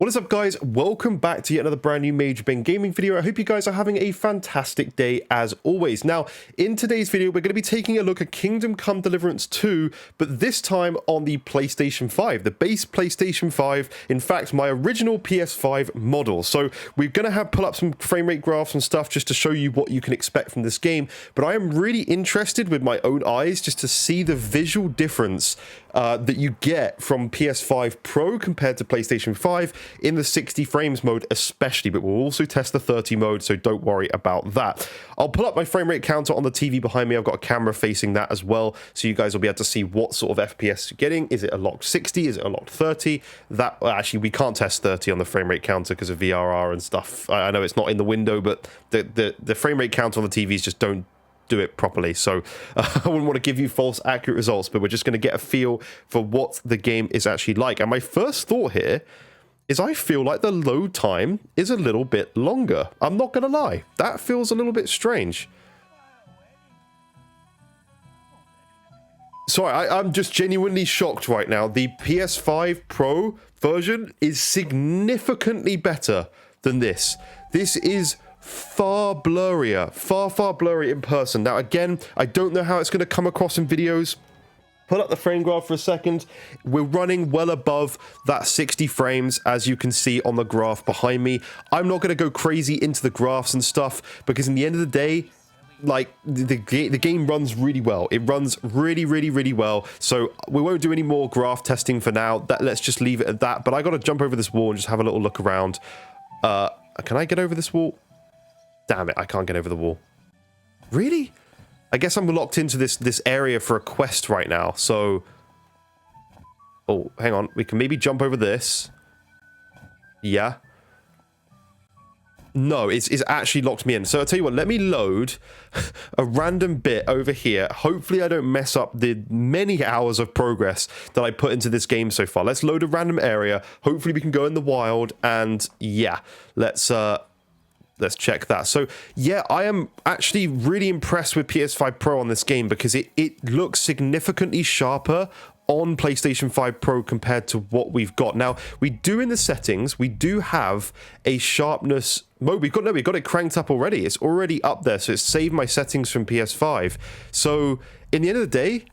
What is up, guys? Welcome back to yet another brand new Major Ben Gaming video. I hope you guys are having a fantastic day as always. Now, in today's video, we're going to be taking a look at Kingdom Come Deliverance 2, but this time on the PlayStation 5, the base PlayStation 5. In fact, my original PS5 model. So we're going to pull up some frame rate graphs and stuff just to show you what you can expect from this game. But I am really interested with my own eyes just to see the visual difference that you get from PS5 Pro compared to PlayStation 5 in the 60 frames mode especially, but we'll also test the 30 mode, so don't worry about that. I'll pull up my frame rate counter on the TV behind me. I've got a camera facing that as well, so you guys will be able to see what sort of FPS you're getting. Is it a locked 60? Is it a locked 30? That, well, actually, we can't test 30 on the frame rate counter because of VRR and stuff. I know it's not in the window, but the frame rate counter on the TVs just don't do it properly, so I wouldn't want to give you false accurate results, but we're just going to get a feel for what the game is actually like. And my first thought here is I feel like the load time is a little bit longer. I'm not going to lie, that feels a little bit strange. Sorry, I'm just genuinely shocked right now. The PS5 Pro version is significantly better than this. This is far blurrier, far blurrier in person. Now again, I don't know how it's going to come across in videos. Pull up the frame graph for a second. We're running well above that 60 frames, as you can see on the graph behind me. I'm not going to go crazy into the graphs and stuff, because in the end of the day, like, the game runs really well. It runs really well, so we won't do any more graph testing for now. Let's just leave it at that. But I got to jump over this wall and just have a little look around. Can I get over this wall? Damn it, I can't get over the wall. Really? I guess I'm locked into this area for a quest right now, so... Oh, hang on. We can maybe jump over this. Yeah. No, it's actually locked me in. So I'll tell you what, let me load a random bit over here. Hopefully I don't mess up the many hours of progress that I put into this game so far. Let's load a random area. Hopefully we can go in the wild, and yeah, let's check that. So yeah, I am actually really impressed with PS5 Pro on this game, because it looks significantly sharper on PlayStation 5 Pro compared to what we've got. Now, we do in the settings, we do have a sharpness mode. We've got it cranked up already. It's already up there, so it's saved my settings from PS5. So in the end of the day,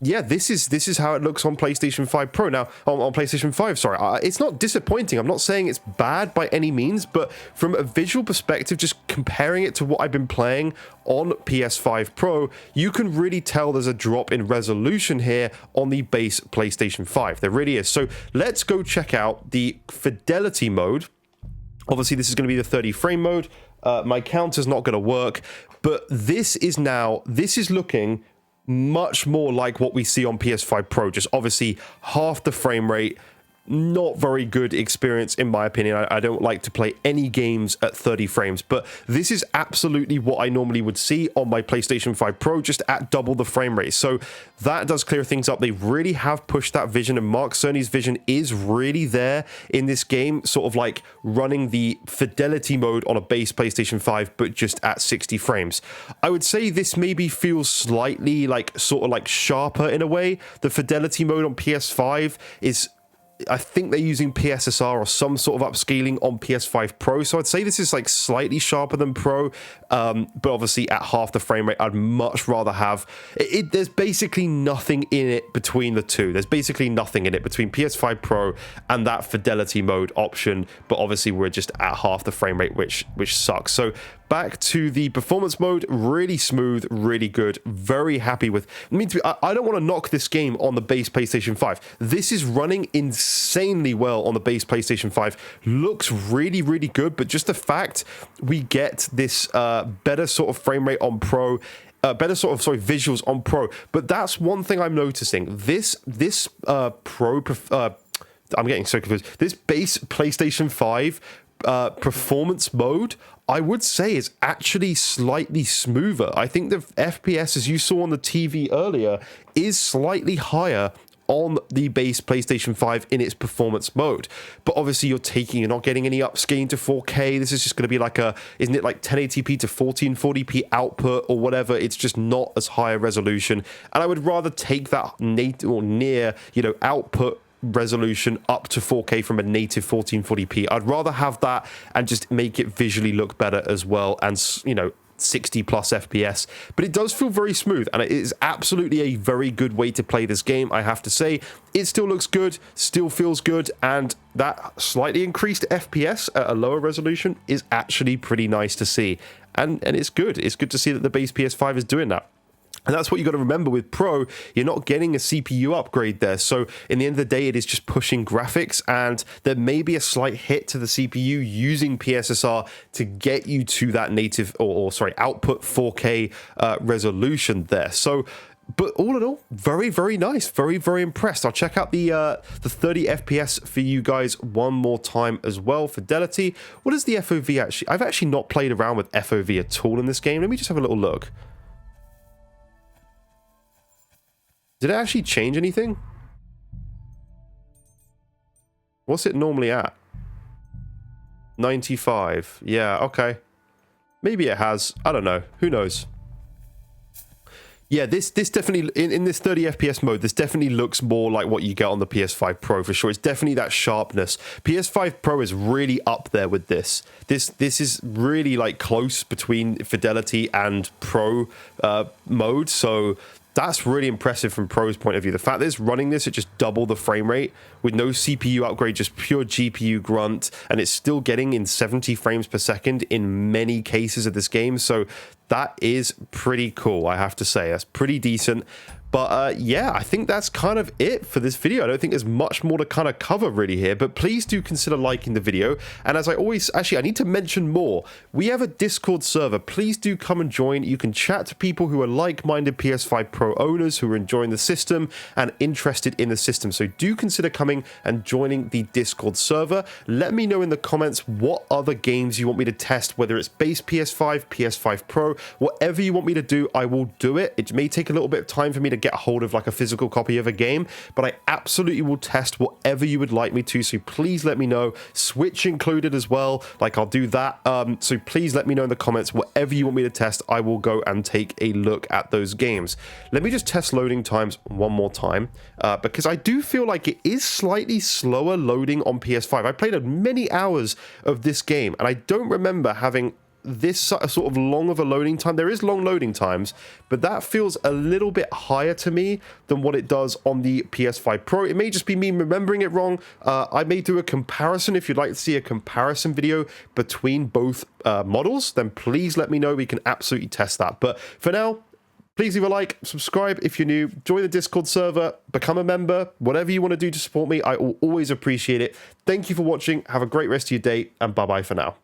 yeah, this is how it looks on PlayStation 5 Pro. Now, on PlayStation 5, sorry, it's not disappointing. I'm not saying it's bad by any means, but from a visual perspective, just comparing it to what I've been playing on PS5 Pro, you can really tell there's a drop in resolution here on the base PlayStation 5. There really is. So let's go check out the Fidelity mode. Obviously, this is going to be the 30 frame mode. My counter's not going to work, but this is looking much more like what we see on PS5 Pro, just obviously half the frame rate. Not very good experience in my opinion. I don't like to play any games at 30 frames, but this is absolutely what I normally would see on my PlayStation 5 Pro, just at double the frame rate. So that does clear things up. They really have pushed that vision, and Mark Cerny's vision is really there in this game, sort of like running the Fidelity mode on a base PlayStation 5, but just at 60 frames. I would say this maybe feels slightly like sort of like sharper in a way. The Fidelity mode on PS5 is, I think they're using PSSR or some sort of upscaling on PS5 Pro, so I'd say this is like slightly sharper than Pro, but obviously at half the frame rate. I'd much rather have it. There's basically nothing in it between the two. There's basically nothing in it between PS5 Pro and that Fidelity mode option, but obviously we're just at half the frame rate, which sucks. So back to the performance mode, really smooth, really good, very happy with. I don't want to knock this game on the base PlayStation 5. This is running insanely well on the base PlayStation 5. Looks really good, but just the fact we get this better sort of frame rate on Pro, better sort of, visuals on Pro. But that's one thing I'm noticing. This Pro, I'm getting so confused. This base PlayStation 5 performance mode, I would say, is actually slightly smoother. I think the FPS, as you saw on the TV earlier, is slightly higher on the base PlayStation 5 in its performance mode. But obviously you're not getting any upscaling to 4K. This is just going to be like isn't it like 1080p to 1440p output or whatever? It's just not as high a resolution. And I would rather take that near, output resolution up to 4K from a native 1440p. I'd rather have that and just make it visually look better as well, and, you know, 60 plus FPS, but it does feel very smooth, and it is absolutely a very good way to play this game. I have to say, it still looks good, still feels good, and that slightly increased FPS at a lower resolution is actually pretty nice to see, and it's good. It's good to see that the base PS5 is doing that. And that's what you got to remember with Pro. You're not getting a CPU upgrade there. So in the end of the day, it is just pushing graphics, and there may be a slight hit to the CPU using PSSR to get you to that native or sorry, output 4K resolution there. So, but all in all, very, very nice. Very, very impressed. I'll check out the 30 FPS for you guys one more time as well. Fidelity. What is the FOV actually? I've actually not played around with FOV at all in this game. Let me just have a little look. Did it actually change anything? What's it normally at? 95. Yeah, okay. Maybe it has. I don't know. Who knows? Yeah, this definitely, in this 30 FPS mode, this definitely looks more like what you get on the PS5 Pro for sure. It's definitely that sharpness. PS5 Pro is really up there with this. This is really like close between Fidelity and Pro mode, so that's really impressive from Pro's point of view. The fact that it's running this at just double the frame rate with no CPU upgrade, just pure GPU grunt, and it's still getting in 70 frames per second in many cases of this game. So that is pretty cool, I have to say. That's pretty decent. But yeah, I think that's kind of it for this video. I don't think there's much more to kind of cover really here, but please do consider liking the video. And as I always, actually, I need to mention more. We have a Discord server. Please do come and join. You can chat to people who are like-minded PS5 Pro owners who are enjoying the system and interested in the system. So do consider coming and joining the Discord server. Let me know in the comments what other games you want me to test, whether it's base PS5, PS5 Pro, whatever you want me to do, I will do it. It may take a little bit of time for me to get a hold of like a physical copy of a game, but I absolutely will test whatever you would like me to, so please let me know. Switch included as well, like I'll do that. So please let me know in the comments whatever you want me to test. I will go and take a look at those games. Let me just test loading times one more time, because I do feel like it is slightly slower loading on PS5. I played many hours of this game and I don't remember having this sort of long of a loading time. There is long loading times, but that feels a little bit higher to me than what it does on the PS5 Pro. It may just be me remembering it wrong. I may do a comparison. If you'd like to see a comparison video between both models, then please let me know. We can absolutely test that. But for now, please leave a like, subscribe if you're new, join the Discord server, become a member, whatever you want to do to support me. I will always appreciate it. Thank you for watching. Have a great rest of your day, and bye-bye for now.